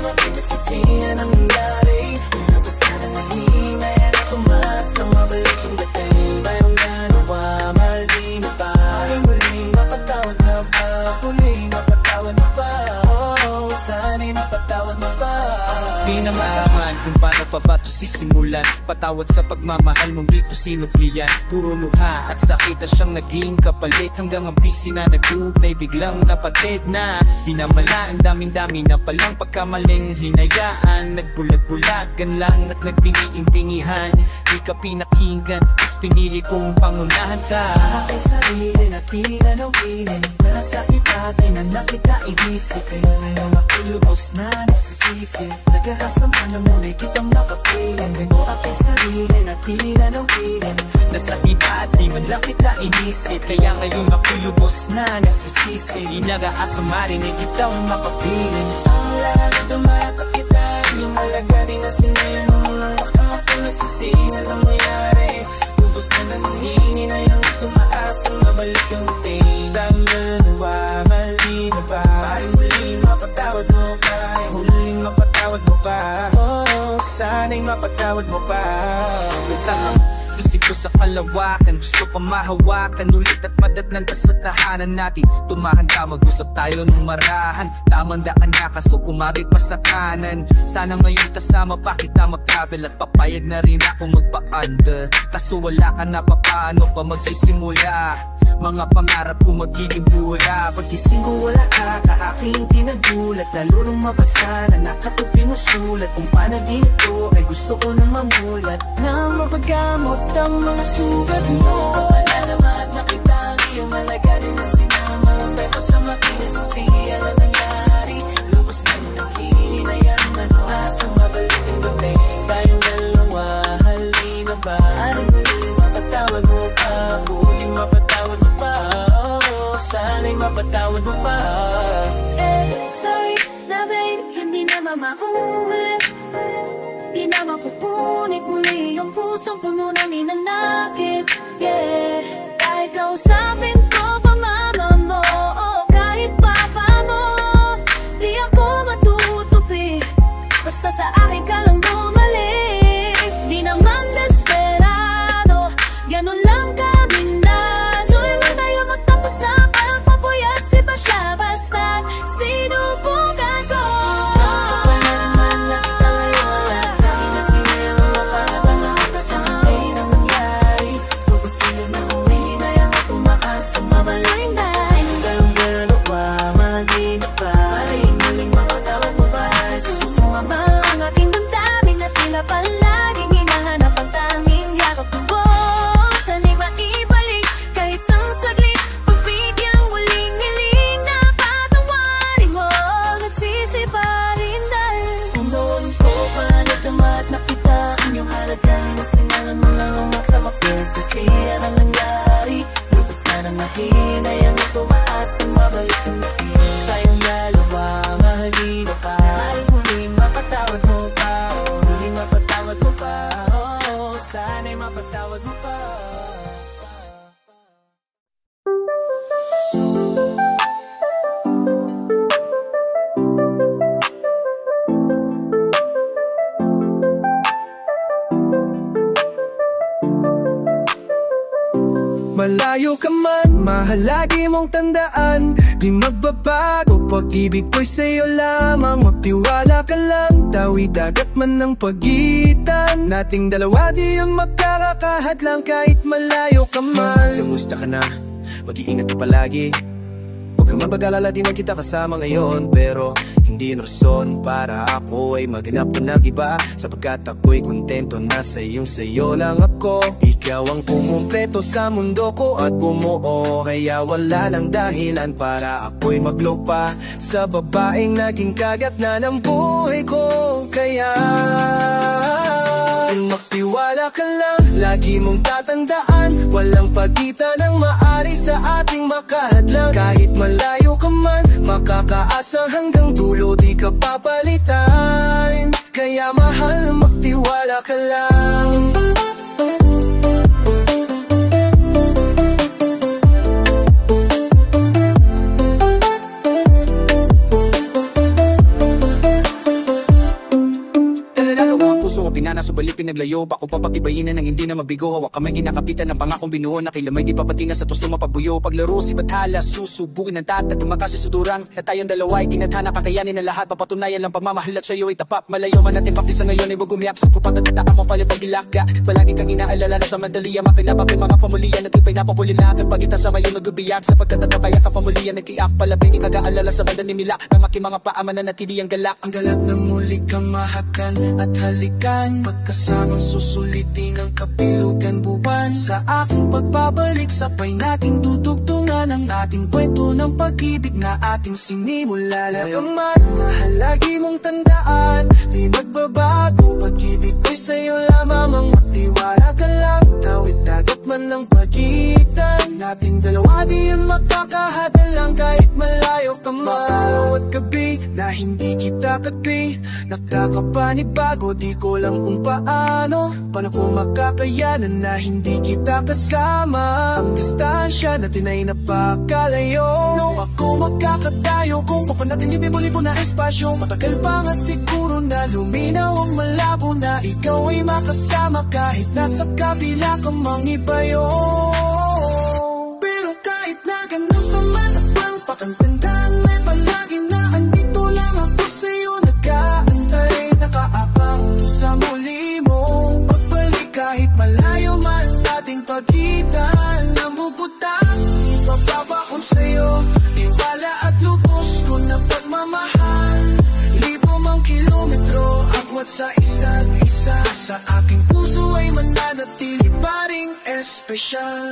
Makipagsisihan ang nangyari. Lubos na ng nahinay at tumasa, mabalik yung dating. Tayong dalawa, mahal di na ba? Huling mapatawad na ba? Huling mapatawad na ba? Oh, sana'y mapatawad mo ba? Di na malaman kung paano pa ba ito sisimulan. Patawad sa pagmamahal mong di ko sinuklian. Puro luha at sakit na siyang naging kapalit. Hanggang ang busy na nag-uugnay biglang napatid na. Di na mala ang daming-dami na palang pagkamaling hinayaan. Nagbulag-bulagan lang at nagbingi-bingihan. Di ka pinakinggan, mas pinili kong pangunahan ka. Aking sarili na tinanawin, nasakit atin na nakita inisip. Kaya ngayon ako lubos na nagsisisi. Nagkakasama na muna'y kitang nakapiling. Gango aking sarili na tinanawin, nasakit at di man lang kita inisip. Kaya ngayon ako lubos na nagsisisi. Inag-aasang marinig kitang makapiling. Ang lahat tumatak kita, yung halaga din na sinayon ng mga nakapang nagsisihan ang mayari. Lubos na nanghini na yung tumaas ang mabalik yung dating. Tayong dalawa, mali na ba? Paring huling mapatawad mo ba? Huling mapatawad mo ba? Oh, sana'y mapatawad mo ba? Lutang isip ko sa kalawakan, gusto pa mahawakan ulit at madatnan ka sa tahanan natin. Tumahan ka, mag-usap tayo ng marahan. Tamang daan na kaso kumabit pa sa kanan. Sana ngayon kasama pa kita mag-travel at papayag na rin ako magpa-under. Kaso wala ka na pa, paano pa magsisimula? Mga pangarap ko magiging bula. Pagkising ko wala ka, kaaking tinagulat. Lalo nung mabasa na nakatupi mo sulat. Kung panaginip ko ay gusto ko na mamulat. Nang mapagkamot ang mga sugat mo. Panalamat na kita ang iyong halaga din na sinama. Pero sa makinisisiyan na nangyari. Lubos na ng hinayan na nasa mabalik ang gabi. Tayong dalawa, hali na ba? Anong huling mapatawad mo pa? Huling mapatawad mo pa? Oh, sana'y mapatawad mo pa? Sorry na babe, hindi na mamaulit. Di na mapupunit muli yung pusong puno na ninanakit. Yeah, kahit kausapin ko pa mama mo, oh, kahit papa mo, di ako matutupi. Basta sa akin ka lang bumalik. Di naman desperado, ganun lang kami na. Sulit na tayo magtapos na parang papuyat si Pasha. Basta sinubukan ko. Malayo ka man, mahal lagi mong tandaan. Di magbabago, pag-ibig ko'y sa'yo lamang. Magtiwala ka lang, tawid dagat man ng pagitan. Nating dalawa di yung magkakakahadlang kahit malayo ka man. Lumusta ka na, mag-iingat ka palagi. Huwag kang mag-alala, di na kita kasama ngayon. Pero hindi yun rason para ako ay maghanap pa ng iba. Sapagkat ako'y kontento na sa'yo lang ako. Ikaw ang kumumpleto sa mundo ko at bumuo. Kaya wala nang dahilan para ako'y maglupa sa babaeng naging kagat na ng buhay ko. Kaya magtiwala ka lang, lagi mong tatandaan. Walang pagitan ang maari sa ating makahadlang. Kahit malayo ka man, makakaasa hanggang dulo, di ka papalitan. Kaya mahal, magtiwala ka lang. subalit pinaglayo. Bako papatibayin na nang hindi na mabigo. Hawak kamay ginakapitan ng pangakong binuo. Na kilamay di papatina sa tuso mapabuyo. Paglaro si Bathala susubukin ng tatat. Tumakas si Sudurang na tayong dalawa ay tinadhana. Kakayanin na lahat, papatunayan lang pagmamahal at sa'yo ay tapat. Malayo man natin pakli sa ngayon ay bugumiyak. Sa kupat at tataka mo pala pag-ilaka. Palagi kang inaalala na sa mandaliya. Makilabak yung mga pamulian at ipay napapulilagan. Pagkita sa mayon nagubiyag. Sa pagkatataw kaya ka pamulian nagkiak. Palabay kagaalala sa banda ni Milak. Ang aking mga paaman na natili ang galak. Ang galak na muli kang mahakan at halikan. Magkasamang susulitin ang kapilugan buwan. Sa aking pagbabalik sabay nating dudugtungan ang ating kwento ng pag-ibig na ating sinimula. Lagaman mahal lagi mong tandaan, di magbabago. Pag-ibig ko'y sa'yo lamang, magtiwala ka lang. Tawid dagat man ang pagitan nating dalawa, di yun makakahadalang. Kahit malayo ka man, bawat gabi na hindi kita kagbi, nakakapanibago, di ko lang kung paano ko makakayanan na hindi kita kasama. Ang distansya natin ay napakalayo. No, ako magkakadayo kung pa natin libo-libo na espasyo. Matagal pa nga siguro na luminaw ang malabo na ikaw ay makasama kahit nasa kabila ka mang ibayo. Pero kahit na ganun pa man ang pakantandaan, may palagi na andito lang ako sa'yo nag-aantay, nakaabang sa muli mong pagbalik. Kahit malayo man nating pagitan, namubutang ipapabakon sa'yo, tiwala at lubos ko na pagmamahal. Libo mang kilometro agwat sa isa't isa, sa aking puso ay mananatili pa ring espesyal.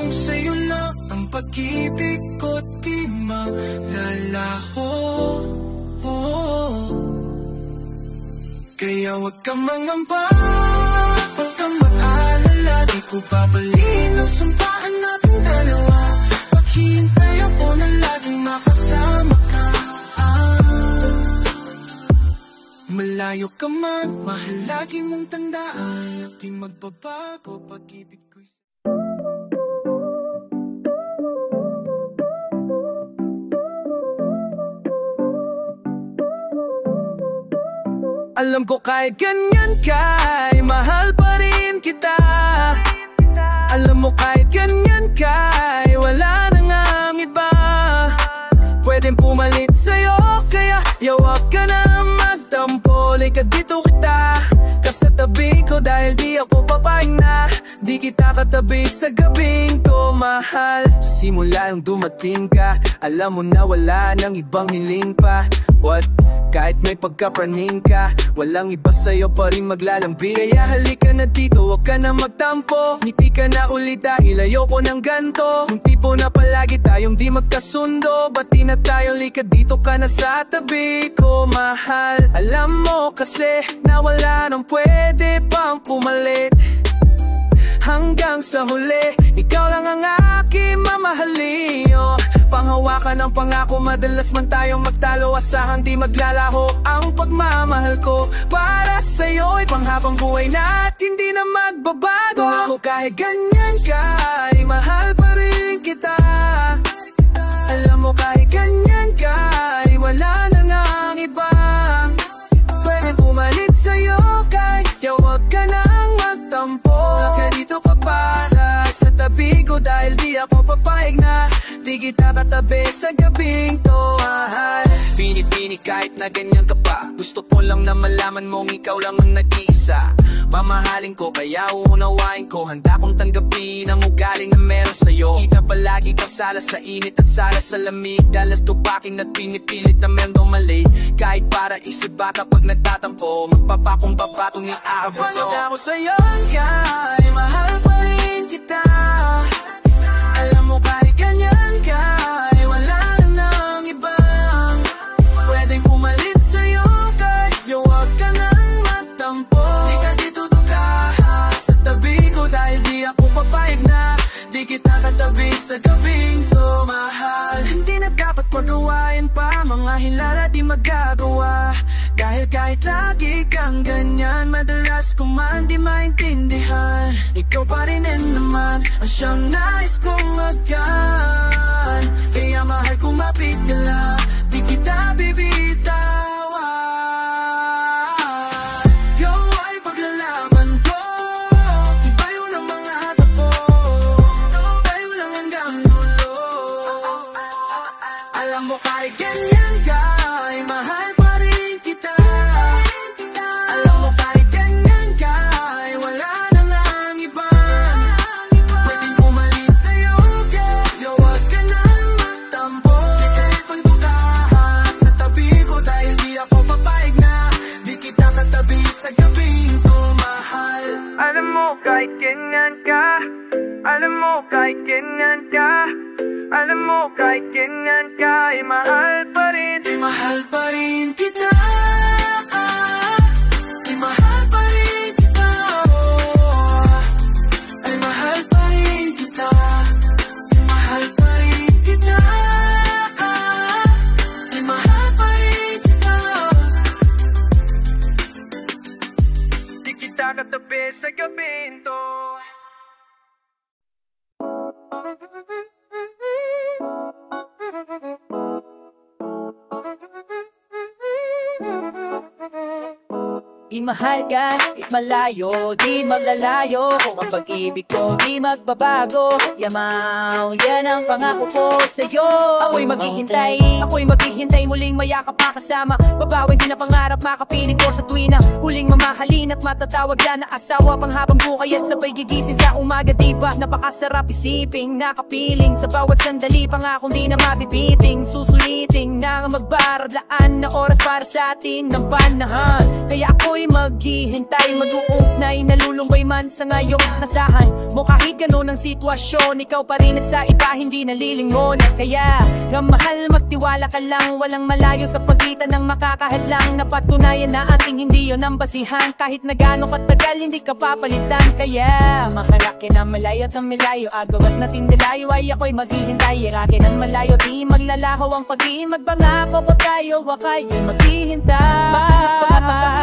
Sa'yo lang ang pag-ibig ko, di malalaho. Kaya wag kang mangamba, wag kang mag-alala. Di ko babaliin ang sumpaan natin dalawa. Paghihintay ako na laging makasama ka. Malayo ka man, mahal lagi mong tandaan. Di magbabago pag-ibig ko. Alam ko kahit ganyan ka, ay mahal pa rin kita. Alam mo kahit ganyan ka, ay wala nang ang iba. Pwedeng pumalit sa'yo, kaya yawag ka na magtampo. Lika dito kita, kasatabi ko dahil di ako papayag na di kita katabi sa gabing to, mahal. Simula nung dumating ka, alam mo na wala nang ibang hiling pa. What? Kahit may pagkapraning ka, walang iba sa'yo pa rin maglalambing. Kaya halika na dito, wag ka na magtampo. Ngiti ka na ulit dahil ayoko ng ganto. Yung tipo na palagi tayong di magkasundo. Bati na tayo, lika dito ka na sa tabi ko, mahal. Alam mo kasi na wala nang pwede pang pumalit. Hanggang sa huli, ikaw lang ang aking mamahalin. Panghawakan ng pangako, madalas man tayong magtalo. Asahan di maglalaho ang pagmamahal ko para sa'yo ay panghabang buhay na at hindi na magbabago. Kung ako kahit ganyan ka, ay mahal pa rin kita. Alam mo kahit ganyan ka, ay wala nang ang iba. Pwede pumalit sa'yo kahit yawag ka nang magtampo. Dito ka pa sa tabi ko dahil di ako papayag na di kita katabi sa gabing to, mahal. Pinipini kahit na ganyan ka pa, gusto ko lang na malaman mong ikaw lang ang nag-iisa. Mamahalin ko kaya uunawain ko, handa kong tanggapin ang ugaling na meron sa'yo. Kita palagi kang sala sa init at sala sa lamig, dalas tupakin at pinipilit na meron mali. Kahit para isip bata pag nagtatampo, magpapakumbaba itong iaabot sa'yo. Pagod ako sa'yo, kay mahal pa rin kita. Alam mo kahit ganyan ka, ay wala na nang iba. Pwedeng pumalit sa'yo kahit yawag ka nang magtampo. Di ka dito ka sa tabi ko dahil di ako papayag na di kita katabi sa gabing to, mahal. Hindi na dapat pagawain pa mga hilala di magagawa. Dahil kahit lagi kang ganyan, madalas ko man di maintindihan. Ikaw pa rin naman ang siyang nais kong magkan. Kaya mahal kong mapigla, di kita bibitawan. Ikaw ay paglalaban ko, iba yun ang mga tapo. Tayo lang hanggang dulo. Alam mo kahit ganyan ka, ay mahal pa rin kita. Alam mo kahit ganyan ka, ay wala na lang iba. Pwedeng pumalit sa'yo, girl, huwag ka nang magtampo. Di kahit panduka sa tabi ko, dahil di ako papayag na di kita katabi sa gabing to, mahal. Alam mo kahit ganyan ka, alam mo kahit ganyan ka, alam mo kahit ganyan ka, ay mahal pa rin kita. Ay mahal pa rin kita. Ay mahal pa rin kita. Mahal pa rin kita. Ay mahal pa rin kita. Di kita katabi sa gabing to. Imahal ka, malayo, di maglalayo. Kung ang pag-ibig ko di magbabago, Yamaw, yan ang pangako ko sa'yo. Ako'y maghihintay, muling mayakap makasama. Babawin din na pangarap, makapiling ko sa tuwina. Huling mamahalin at matatawag na asawa. Panghabang buhay at sabay gigising sa umaga. Diba, napakasarap isiping, nakapiling. Sa bawat sandali, pangakong di na mabibiting. Susuliting na magbaradlaan na oras para sa atin ng panahan. Kaya ako'y maghihintay, mag-uugnay, nalulumbay man sa ngayong nasahan mo. Kahit ganun ang sitwasyon, ikaw pa rin at sa iba hindi nalilingon. Kaya nga mahal, magtiwala ka lang, walang malayo sa pagitan ng makakahadlang. Napatunayan na ating hindi yun ang basihan. Kahit na gaano katagal, hindi ka papalitan. Kaya mahalakin na malayo at ang milayo, agaw at natin nilayo, ay ako'y maghihintay. Irakin ang malayo, di maglalaho ang pag-ibig. Magbangako ko tayo, wakay maghihintay.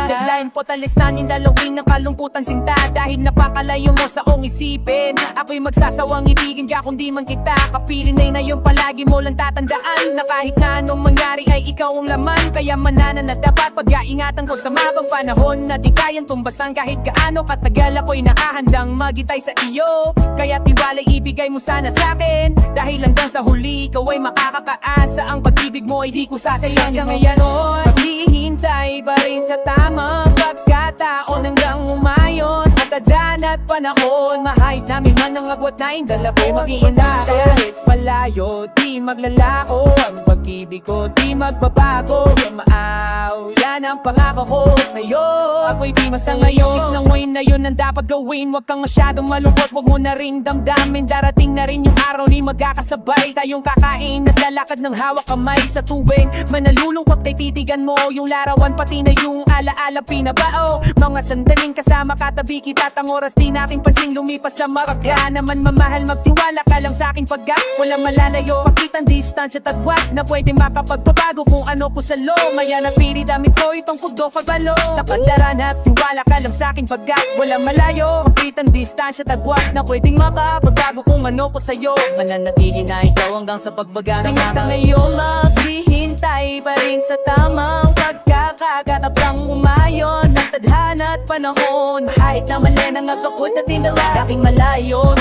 Deadline po talistanin, dalawin ng kalungkutan sinta. Dahil napakalayo mo sa ong isipin, ako'y magsasawang ibigin ka kung di man kita kapiling. Na yung palagi mo lang tatandaan, na kahit na anong mangyari ay ikaw ang laman. Kaya mananan na dapat pag-aingatan ko sa mabang panahon, na di kayang tumbasan kahit gaano katagal. Ako'y nakahandang magitay sa iyo, kaya tiwala'y ibigay mo sana sa'kin. Dahil hanggang sa huli, ikaw ay makakakaasa. Ang pag-ibig mo ay di ko sasayangin. Ngayon, maghihintay pa rin sa tamang pagkataon hanggang umayon. Matadyan at panahon, mahayit namin man ang agwat na indala ko'y mag-iinda. Kahit malayo, di maglalako, ang pag-ibig ko di magbabago. Maaw, yan ang pangako ko sa'yo, ako'y di masangayon. Islangoy na yun ang dapat gawin, wag kang masyadong malungkot, wag mo na ring damdamin. Darating na rin yung araw ni magkakasabay tayong kakain at lalakad ng hawak kamay sa tubig. Manalulungkot kay titigan mo yung larawan, pati na yung alaala pinabao. Mga sandaling kasama katabi kita, ang oras di natin pansing lumipas sa maraga. Naman mamahal, magtiwala ka lang sa aking pagka walang malalayo. Pakitang distansya tagwat na pwede makapagpabago kung ano ko sa lo. Maya napili damit ko itong kudo fabalo. Napandaran at tiwala ka lang sa aking pagka walang malayo. Pakitang distansya tagwat na pwedeng makapagbago kung ano ko sa'yo. Mananatili na ikaw hanggang sa pagbaga ng sa ngayon. Maghihintay pa rin sa tamang pagkakagatap lang umayon ng tadhana at panahon. Kahit na mali ng agakot at tinala, aking malayo,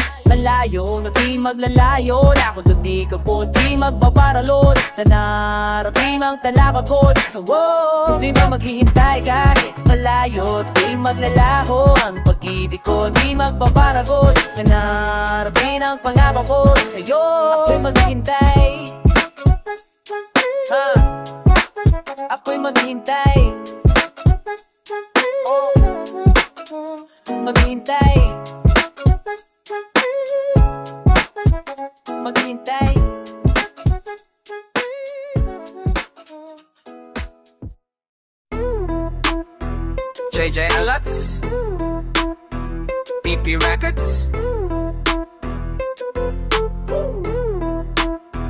na di maglalayo. Ako doon di ka po di magbabaralon, na narating ang talakagod. So di ba maghihintay kahit malayo, di maglalaho. Ang pag-ibig ko di magbabaragod, na narating ang pangako ko sa'yo. Ako'y maghihintay, ako'y maghihintay, maghihintay, maghihintay. JJ Alats, PP Records,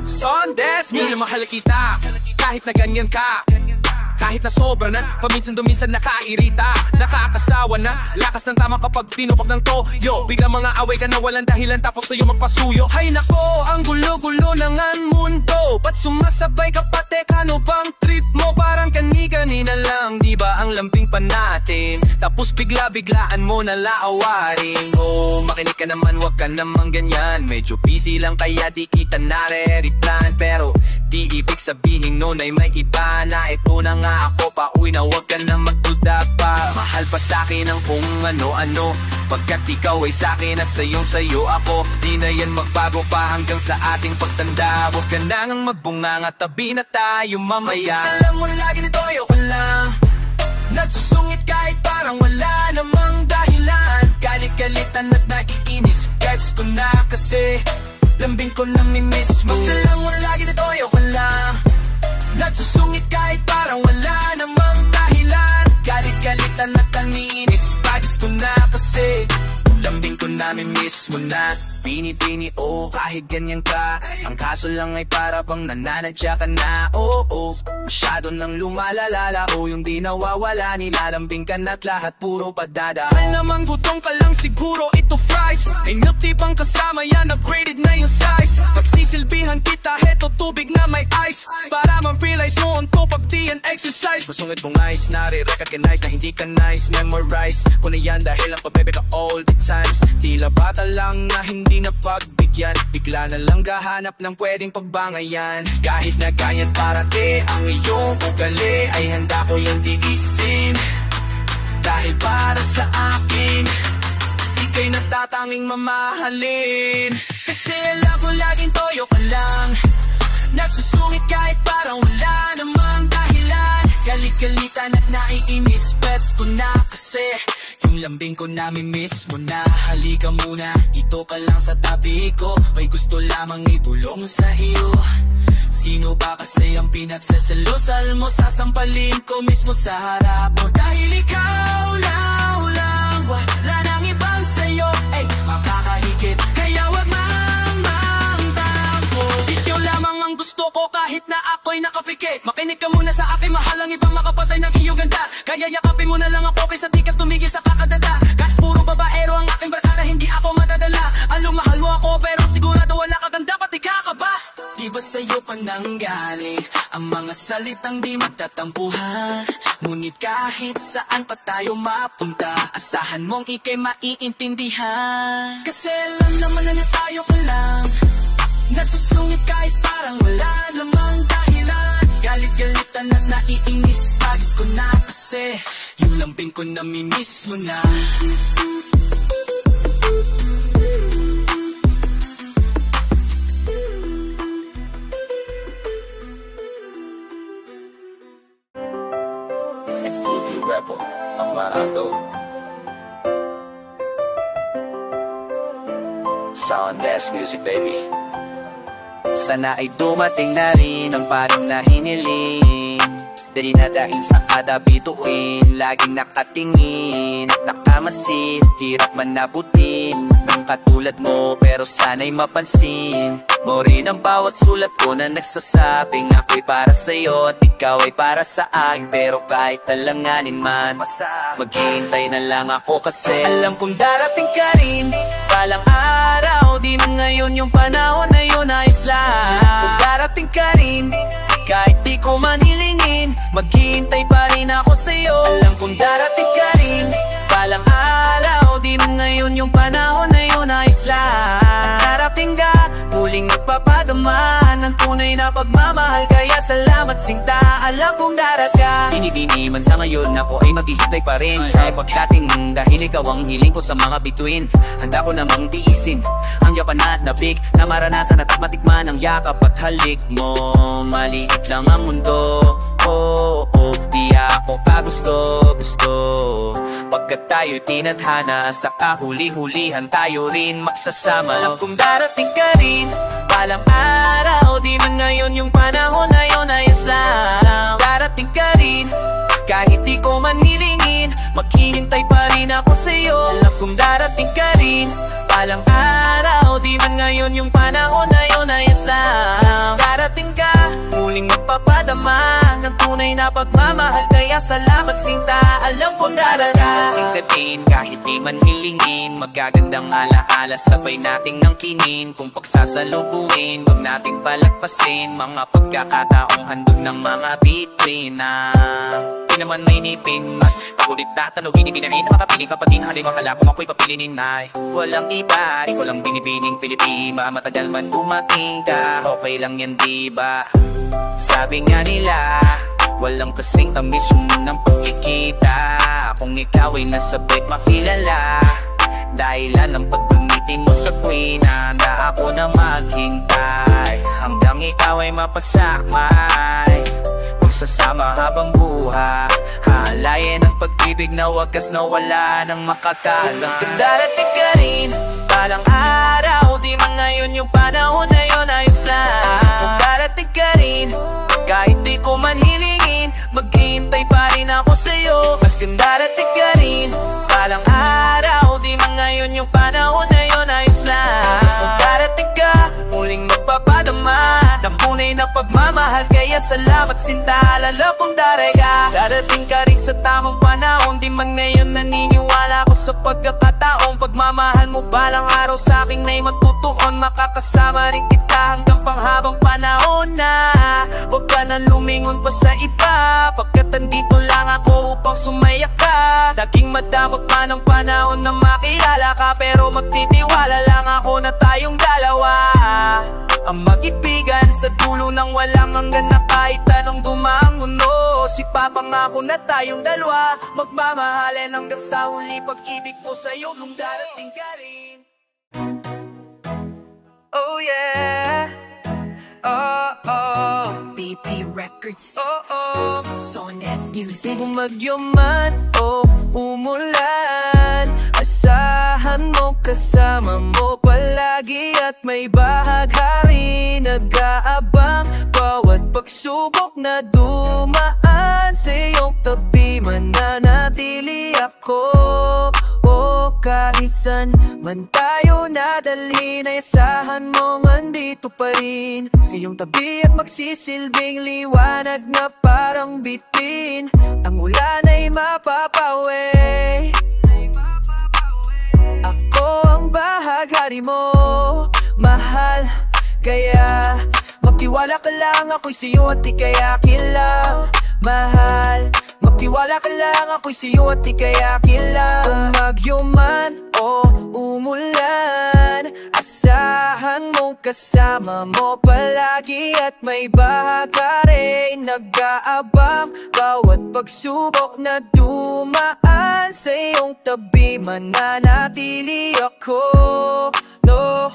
Sondes, muli mahal kita kahit na ganyan ka. kahit na sobra na, paminsan-duminsan nakairita, nakakasawa na, lakas ng tama kapag tinupok ng toyo. Biglang mga away ka na walang dahilan tapos sa'yo magpasuyo. Hay nako, ang gulo-gulo ng mundo, ba't sumasabay ka pa? Teka, ano bang trip mo? Parang kani-kanina lang, di ba ang lambing pa natin? Tapos bigla-biglaan mo na laawarin. Oh, makinig ka naman, wag ka naman ganyan. Medyo busy lang kaya di kita nare-replan. Pero di ibig sabihin nun ay may iba na. Ito na nga ako, pauwi na wag ka na magduda pa. Mahal pa sa'kin ang kung ano-ano, pagkat ikaw ay sa'kin at sayong-sayo ako. Di na yan magbago pa hanggang sa ating pagtanda. Huwag ka na ngang magbunganga, tabi na tayo mamaya. Alam mo na lagi nito, ayoko lang nagsusungit kahit parang wala namang dahilan. Galit-galitan at naiinis, gets ko na kasi lambing ko namimiss mo. Alam mo na lagi nito, ayoko lang nagsusungit kahit parang wala namang dahilan. Galit-galitan at naiinis, bagis ko na kasi lambing ko namimiss mo na. Bini-bini, oh, kahit ganyan ka, ang kaso lang ay para bang nananadya ka na. Oh, masyado nang lumalalala, oh, yung di nawawala, nilalambing ka na't lahat puro padada. Ay naman gutom ka lang siguro, ito fries, ay nutipang kasama yan, upgraded na yung size. Pagsisilbihan kita, heto tubig na may ice, para ma-realize mo on top of the exercise. Masungit mong eyes, nare-recognize na hindi ka nice, memorize ko na yan dahil ang pabebe ka all the times. Tila bata lang na hindi na pagbigyan, bigla na lang gahanap ng pwedeng pagbangayan. Kahit na ganyan parati ang iyong ugali, ay handa ko yung tiisin, dahil para sa akin ika'y natatanging mamahalin. Kasi alam ko laging toyo ka lang, nagsusungit kahit parang wala namang dahilan. Galit-galitan at naiinis, pets ko na kasi yung lambing ko namimiss mo na. Halika muna, dito ka lang sa tabi ko, may gusto lamang ibulong sa iyo. Sino ba kasi ang pinagsasalusal mo? Sasampalin ko mismo sa harap mo, dahil ikaw lang, wala nang ibang sa'yo, ay makakahigit, kaya wag mamangtampo. Ikaw lamang ang gusto ko kahit na ako'y nakapikit. Makinig ka muna sa akin, mahal ang ibang makapatay ng iyong ganda. Kaya yakapin mo na lang ako kaysa di ka tumigil sa kakadada. Kahit puro babaero ang aking barkada, hindi ako madadala. Alam mahal mo ako pero sigurado wala ka ganda, pati kakaba. Di ba sa'yo pa nanggaling ang mga salitang di magtatampuhan? Ngunit kahit saan pa tayo mapunta, asahan mong ika'y maiintindihan. Kasi alam naman na tayo pa lang, nagsusungit kahit parang wala namang dahilan. Galit-galitan at naiinis, bagis ko na kasi yung lambing ko namimiss mo na. Rebel, ang Marato. Soundless music, baby. Sana ay dumating na rin ang parang na hiniling, dali na dahil sa kada bituin, laging nakatingin at nakamasid. Hirap man nabutin ng katulad mo, pero sana'y mapansin mo rin ang bawat sulat ko na nagsasabing ako'y para sa'yo at ikaw ay para sa akin. Pero kahit alanganin man, maghihintay na lang ako kasi alam kong darating ka rin balang araw. Di man ngayon yung panahon na yun, ayos lang. Kung darating ka rin kahit di ko man hilingin, maghihintay pa rin ako sa'yo. Alam kong darating ka rin balang araw. Di man ngayon yung panahon na yun, ayos lang. Darating ka, muling nagpapadama ng tunay na pagmamahal, kaya salamat sinta. Alam kong darating. Dinibini man sa ngayon, ako ay maghihintay pa rin sa pagdating, dahil ikaw ang hiling ko sa mga bituin. Handa ko namang tiisin ang yapan at nabig, na maranasan at matikman ang yakap at halik mo. Maliit lang ang mundo, di ako pa gusto. Pagkat tayo'y tinadhana, sa kahuli-hulihan tayo rin magsasama. Alam kong darating ka rin balang araw. Di man ngayon yung panahon na yun, ayos lang. Darating ka rin kahit di ko man hilingin, maghihintay pa rin ako sa'yo. Alam kong darating ka rin balang araw. Di man ngayon yung panahon na yun, ayos lang. Darating ka muling magpapadama ng tunay na pagmamahal. Kaya salamat sinta, alam kong darating ka din kahit di man hilingin. Magagandang alaala sabay nating nangkinin. Kung pagsasalubuin, wag nating palagpasin mga pagkakataong handog ng mga bituin na di naman may nipin. Mas pagulit na tanugin, ibinahin na makapiling kapatid. Haling akala kung ako'y papilinin ay walang iba, di ko lang binibining Pilipina. Matagal man dumating ka, okay lang yan diba? Sabi nga nila, walang kasing tamis ng pagkikita. Kung ikaw ay nasabay makilala, dahilan ng pagdumitin mo sa tuwina na ako na maghintay. Hanggang ikaw ay mapasakmay, magsasama habang buhay. Halayan ang pag-ibig na wagas na wala nang makakalang. Kung darating ka rin, balang araw, di man ngayon yung panahon na yun, ayos lang. Kung darating ka rin, kahit di ko man hilingin, maghihintay pa rin ako sa'yo. Mas kung darating ka rin, balang araw, di man ngayon yung panahon na yun, ayos lang. Kung darating ka, muling magpapadama ng tunay na pagmamahal. Kaya salamat sinta, lalo kung darating ka rin sa tamang panahon. Di man ngayon naniniwala ko sa pagkakataong pagmamahal mo balang araw sa aking na'y matutuon. Makakasama rin kita hanggang panghabang panahon na huwag ka nang lumingon pa sa iba, pagkat andito lang ako upang sumaya ka. Laging madamot pa ng panahon na makilala ka, pero magtitiwala lang ako na tayong dalawa ang mag-ibigan sa dulo ng walang hanggan na kahit anong dumaang mundo. Si papangako na tayong dalawa, magmamahalin hanggang sa huli. Pag-ibig ko sa'yo nung darating ka rin. Oh yeah, oh oh, BP Records, Sondes Music. Bumagyo man o umulan, asahan mo kasama mo palagi. At may bahaghari nag-aabang bawat pagsubok na dumaan. Sa iyong tabi mananatili ako. Kahit san man tayo nadalhin, ay asahan mong andito pa rin sa iyong tabi at magsisilbing liwanag na parang bitin. Ang ulan ay mapapawi, ako ang bahaghari mo, mahal. Kaya magtiwala ka lang, ako'y sa'yo at ika'y akin lang, mahal. Magtiwala ka lang, ako'y sa'yo at ika'y akin lang. Bumagyo man o umulan, asahan mong kasama mo palagi. At may bahaghari nag-aabang bawat pagsubok na dumaan. Sa iyong tabi mananatili ako. No,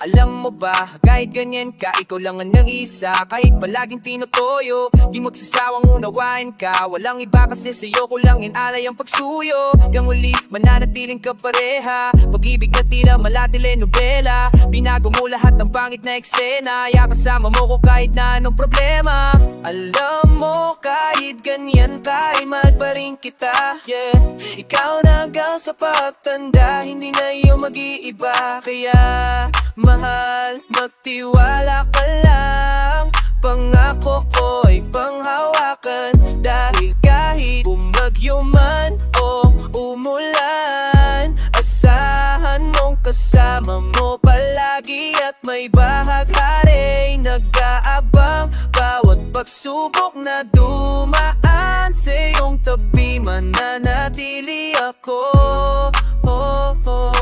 alam mo ba, kahit ganyan ka, ikaw lang ang nag-isa. Kahit palaging tinutoyo, di magsasawang unawain ka. Walang iba kasi sa'yo ko lang inalay ang pagsuyo. Hanggang uli, mananatiling kapareha. Pag-ibig na tila mala telenovela. Binago mo lahat ng pangit na eksena. Ya kasama mo ko kahit na anong problema. Alam mo, kahit ganyan ka, ay mahal pa rin kita, yeah. Ikaw na hanggang sa pagtanda, hindi na iyo mag-iiba. Kaya mahal, magtiwala ka lang. Pangako ko ay panghawakan. Dahil kahit bumagyo man o umulan, asahan mong kasama mo palagi. At may bahaghari nag-aabang bawat pagsubok na dumaan. Sa iyong tabi mananatili ako.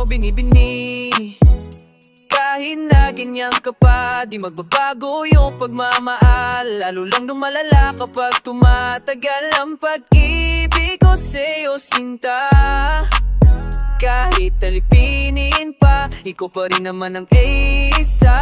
Binibini, kahit na ganyan ka pa, di magbabago yung pagmamahal. Lalo lang lumalala kapag tumatagal ang pag-ibig ko sa'yo, sinta. Kahit talipinin pa, ikaw pa rin naman ang isa.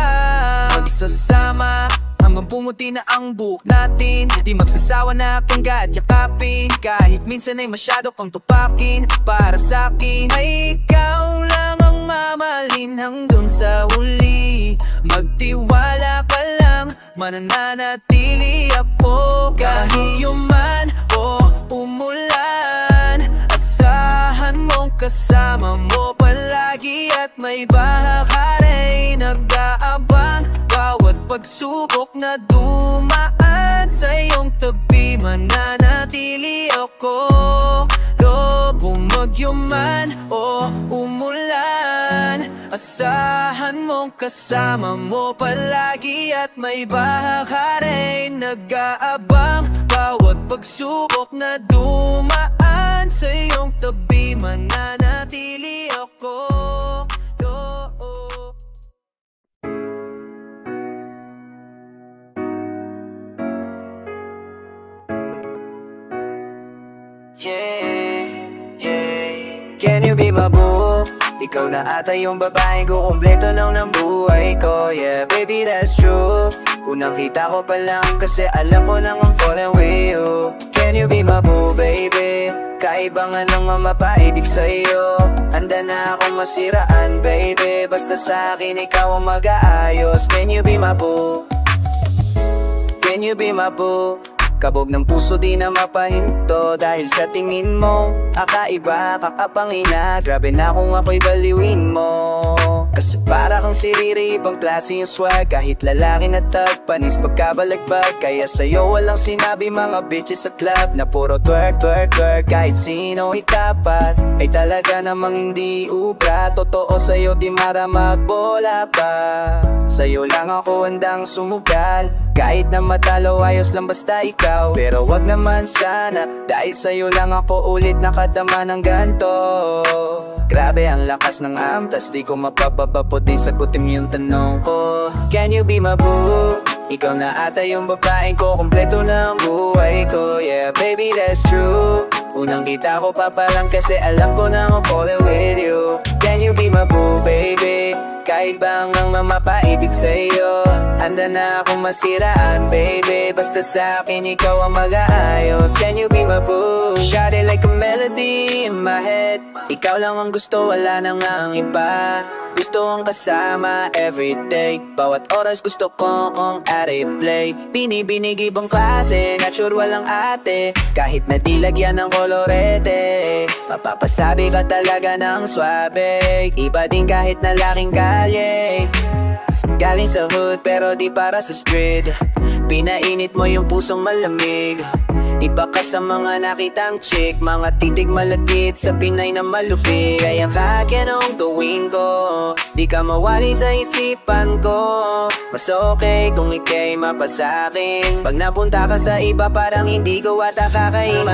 Magsasama hanggang pumuti na ang buhok natin. Di magsasawa na hanggang at yakapin. Kahit minsan ay masyado kang tupakin. Para sa'kin ay ikaw lang ang mamahalin hanggang sa huli. Magtiwala ka lang, mananatili ako. Kahit yuman o umulan, asahan mong kasama mo palagi. At may bahaghari nag-aabang bawat pagsubok na dumaan. mananatili ako. Bumagyo man o umulan, asahan mong kasama mo palagi at may baha ka rin nag-aabang. Bawat pagsubok na dumaan sa iyong tabi, mananatili ako. Can you be my boo? Ikaw na ata yung babaeng kukumpleto ng buhay ko. Yeah, baby, that's true. Unang kita ko pa lang kasi alam ko nang I'm falling with you. Can you be my boo, baby? Kaibangan ng mapaibig sa'yo. Handa na akong masiraan, baby. Basta sa'kin ikaw ang mag-aayos. Can you be my boo? Can you be my boo? Kabog ng puso di na mapahinto dahil sa tingin mo kakaiba, kakapangina. Grabe na kung ako'y baliwin mo. Kasi para kang siriri, ibang klase yung swag. Kahit lalaki na tagpanis pagkabalagbag. Kaya sa'yo walang sinabi mga bitches sa club na puro twerk, twerk, twerk. Kahit sino itapat ay talaga namang hindi ubra. Totoo sa'yo di maramagbola pa. Sa'yo lang ako handang sumugal. Kahit na matalo ayos lang basta ikaw. Pero wag naman sana, dahil sa'yo lang ako ulit nakadama ng ganto. Grabe ang lakas ng amtas, di ko mapapabapot din sagutin yung tanong ko. Can you be my boo? Ikaw na ata yung babaeng ko, kumpleto ng buhay ko. Yeah, baby, that's true. Unang kita ko pa lang kasi alam ko na I'm falling with you. Can you be my boo, baby? Kahit bang ang mamapaibig sa'yo, handa na akong masiraan, baby. Basta sa'kin ikaw ang mag-aayos. Can you be my boo? Shout it like a melody in my head. Ikaw lang ang gusto, wala nang ang iba. Gusto ang kasama everyday. Bawat oras gusto kong i-play. Binibinig ibang klase, not sure walang ate. Kahit na di lagyan ng kolorete, mapapasabi ka talaga ng swabe. Iba din kahit na laking kalye. Galing sa hood pero di para sa street. Pinainit mo yung pusong malamig. Iba ka sa mga nakitang chick. Mga titig malagkit sa Pinay na malupit. Kaya kahit anong gawin ko, di ka mawali sa isipan ko. Mas okay kung ika'y mapasakin. Pag napunta ka sa iba parang hindi ko ata kakainin.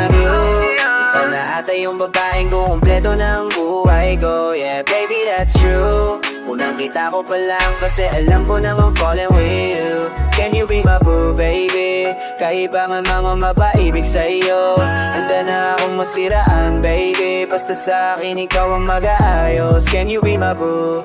Ikaw na ata yung babaeng kumpleto ng buhay ko. Yeah, baby, that's true. Unang kita ko pa lang kasi alam ko nang I'm falling with you. Can you be my boo, baby? Kaibangan mga mapaibig sa'yo. Handa na akong masiraan, baby. Basta sa'kin ikaw ang mag-aayos. Can you be my boo?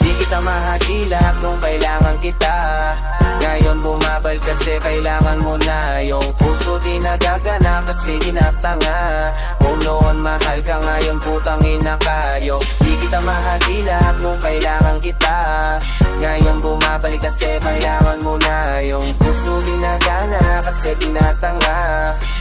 Di kita mahagilap nung kailangan kita. Ngayon bumabal kasi kailangan mo na. Yung puso di nagagana kasi ginatanga. Kung noon mahal ka ngayon putang ina kayo. Di kita mahagilap nung kailangan kita. Ngayon bumabalik kasi kailangan mo na. Yung puso di nagana kasi ginatanga.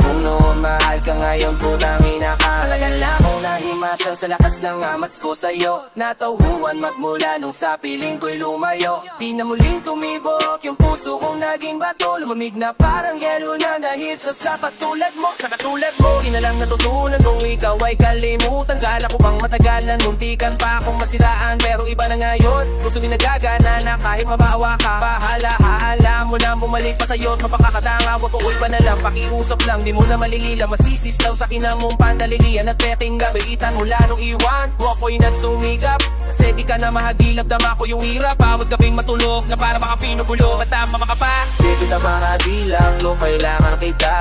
Kung noon mahal ka ngayon putang ina ka. Talaga lang akong nahimasang sa lakas ng amats ko sa'yo. Natauhuan magmula nung sa piling ko'y lumayo. Di na muling tumibok yung puso kong naging bato. Lumamig na parang yelo na dahil sa katulad mo. Sa katulad mo, di na lang natutunan kung ikaw ay kalimutan. Kala ko bang matagalan, muntikan pa akong masiraan. Pero iba na ngayon, puso din nagagana na kahit mabawa ka. Bahala, alam mo na bumalik pa sa'yo at mapakakadanga. Wag uwi pa na lang, pakiusap lang, di mo na malilila. Masisislaw sa kinamong pandalilian at peting gabitan mula nung iwan mo ako'y nagsumigap. Kasi di ka na mahagilap, dama ko yung hirap. Bawat gabing matulog na para baka pinubulong at tama ka pa. Di kita mahagilap, no kailangan kita.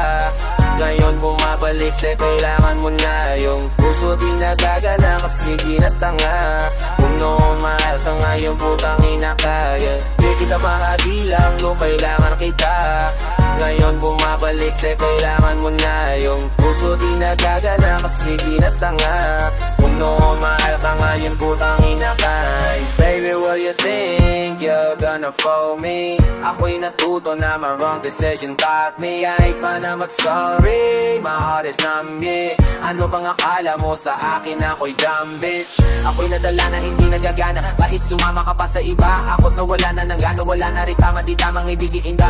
Ngayon bumabalik sa'y kailangan mo na. Yung puso di nagagana kasi di na tanga. Kung noon mahal ka ngayon putang ina kaya. Di kita mahagilap, no kailangan kita. Ngayon bumabalik sa'y kailangan mo na. Yung puso di nagagana kasi di na tanga. Kung noon mahal ka ngayon putang ina kaya. Baby, what you think you're gonna fall me? Ako'y natuto na my wrong decision taught me. Kahit pa na mag-sorry, my heart is numb, yeah. Ano bang akala mo sa akin, ako'y dumb bitch? Ako'y nadala na hindi nagagana, kahit sumama ka pa sa iba. Ako't nawala na ng gano, wala na rin tama, di tamang ibigin ka.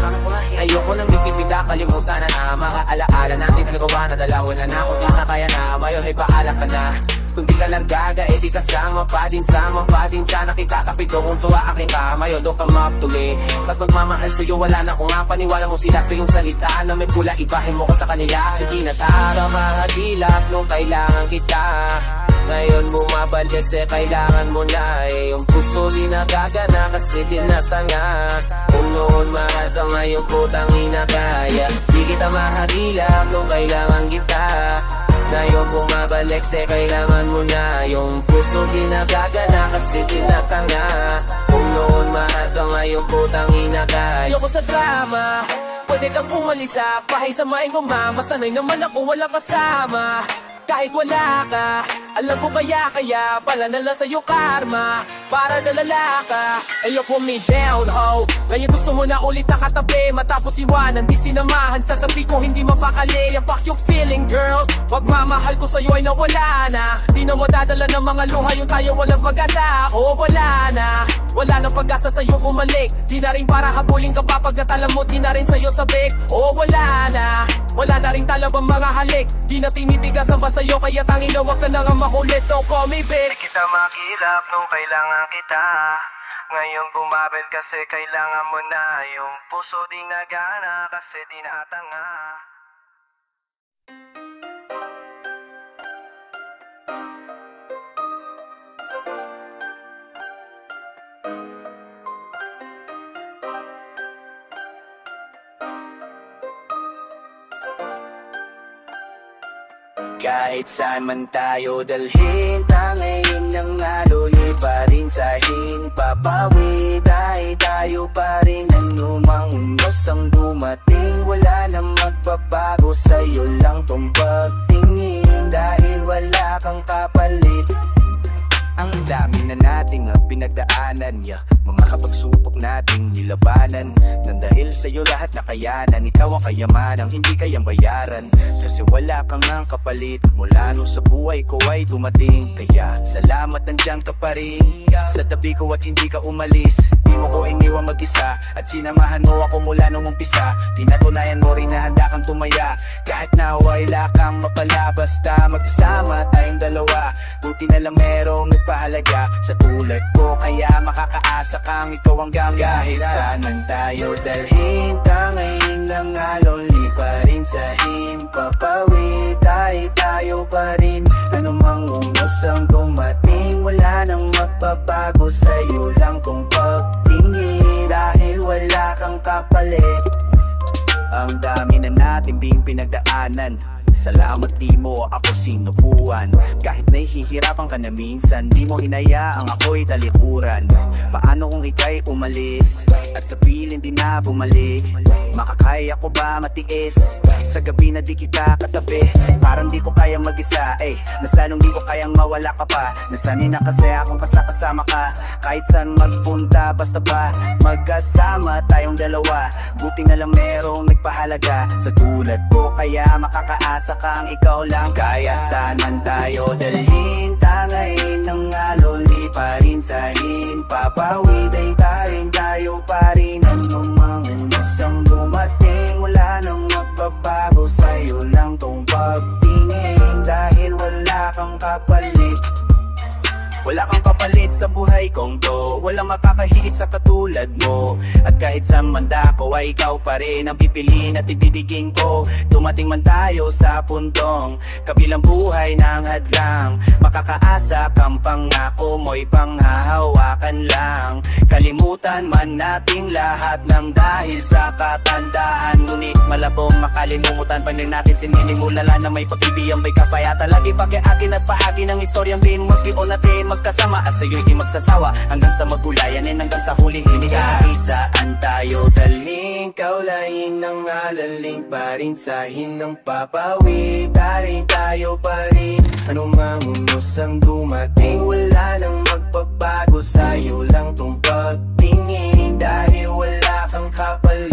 Ayoko nang isipin na kalimutan na mga alaala natin nagawa na dalawa na ako. Di na kaya na, mayon ay paalam ka na. Kung di ka lang gaga, eh di kasama pa din. Sama pa din sana kita kapito kung suwa aking kamay. O do ka maptuli, kas magmamahal sa'yo wala na kung nga paniwala mo sila sa iyong salita na may pula, ibahin mo ka sa kanila. Sige na tara mahagilap nung kailangan kita. Ngayon bumabalik sa'y kailangan mo na. Yung puso di nagagana kasi di na tanga. Kung noon mahal ka ngayon putang ina kaya. Di kita mahagilap nung kailangan kita. Ngayon bumabalik sa'y kailangan mo na. Yung puso di nagagana kasi di na tanga. Kung noon mahal ka ngayon putang ina kaya. Ayoko sa drama, pwede kang umalis sa bahay sa maing umama. Sanay naman ako walang kasama. Kahit wala ka, alam ko kaya pala nalang sa'yo karma. Para dalala ka, ayoko me down ho. Ngayon gusto mo na ulit nakatabi, matapos iwanan, di sinamahan sa tabi ko, hindi mapakali. Fuck you feeling girl, pagmamahal ko sa'yo ay nawala na. Di na madadala ng mga luha yung tayo walang pag-asa. O wala na, wala nang pag-asa sa'yo bumalik. Di na rin para habulin ka pa pag natalam mo, di na rin sa'yo sabik. O wala na, wala na rin talabang mga halik. Di na tinitigasan ba sa'yo, kaya tangin na wag ka na nga makulit. Don't call me bitch. Di kita makilap nung kailangan kita. Ngayon bumabel kasi kailangan mo na. Yung puso di nagana kasi di natanga. Kahit saan man tayo dalhin, tangayin ng aluli pa rin sahin. Papawi dahil tayo pa rin. Anumang unos ang dumating, wala na magbabago. Sa'yo lang tong pagtingin dahil wala kang kapalit. Ang dami na nating pinagdaanan, mga kapagsupok nating nilabanan. Nang dahil sa'yo lahat nakayanan, ikaw ang kayamanang hindi kayang bayaran. Kasi wala kang ang kapalit, mula nung sa buhay ko ay dumating. Kaya salamat nandiyan ka pa rin sa tabi ko at hindi ka umalis. Di mo ko iniwan mag-isa at sinamahan mo ako mula nung umpisa. Tinatunayan mo rin na handa kang tumaya kahit na wala kang mapala. Basta magkasama tayong dalawa, buti na lang merong nagpahalaga sa tulad ko. Kaya makakaasa kang ikaw ang gangga. Kahit saan man tayo dalhin, tangayin ng aloli pa rin sahin. Papawi tayo pa rin. Anumang unos ang dumating, wala nang magbabago. Sa'yo lang kung pagtingin dahil wala kang kapalit. Ang dami na natin bing pinagdaanan, salamat di mo ako sinubuan. Kahit nahihirapan ka na minsan, di mo hinayaang ako'y talikuran. Paano kung ika'y umalis at sa piling di na bumalik? Makakaya ko ba matiis sa gabi na di kita katabi? Parang di ko kayang mag-isa, mas lalong di ko kayang mawala ka pa. Nasanay na kasi akong kasama ka. Kahit saan magpunta, basta ba magkasama tayong dalawa. Buti na lang merong nagpahalaga sa tulad ko, kaya makakaasa kang ikaw lang. Kaya saan man tayo dalhin, tangayin ng aloli pa rin sahin. Papawi tayo pa rin. Anumang unos ang dumating, wala nang magbabago. Sa'yo lang tong pagtingin dahil wala kang kapalit. Wala kang kapalit sa buhay kong to, walang makakahigit sa katulad mo. At kahit sa manda ko ay ikaw pa rin ang pipiliin at ibibigin ko. Dumating man tayo sa puntong kabilang buhay ng hadlang, makakaasa kang pangako mo'y panghahawakan lang. Kalimutan man nating lahat ng dahil sa katandaan, ngunit malabong makalimutan pag natin sininimulala na may pag-ibig, may kapayata. Lagi pakiakin at pahagi ng istoryang binumuski o natin magkasama at sa'yo'y di magsasawa hanggang sa magulayanin, hanggang sa huling hininga. Isaan tayo dalhin, kaulayin ng alaling pa rin, sahin ng papawi, tarin tayo pa rin. Anong mangunos ang dumating, wala nang magbabago, sa'yo lang tong pagtingin. Dahil wala kang kapalit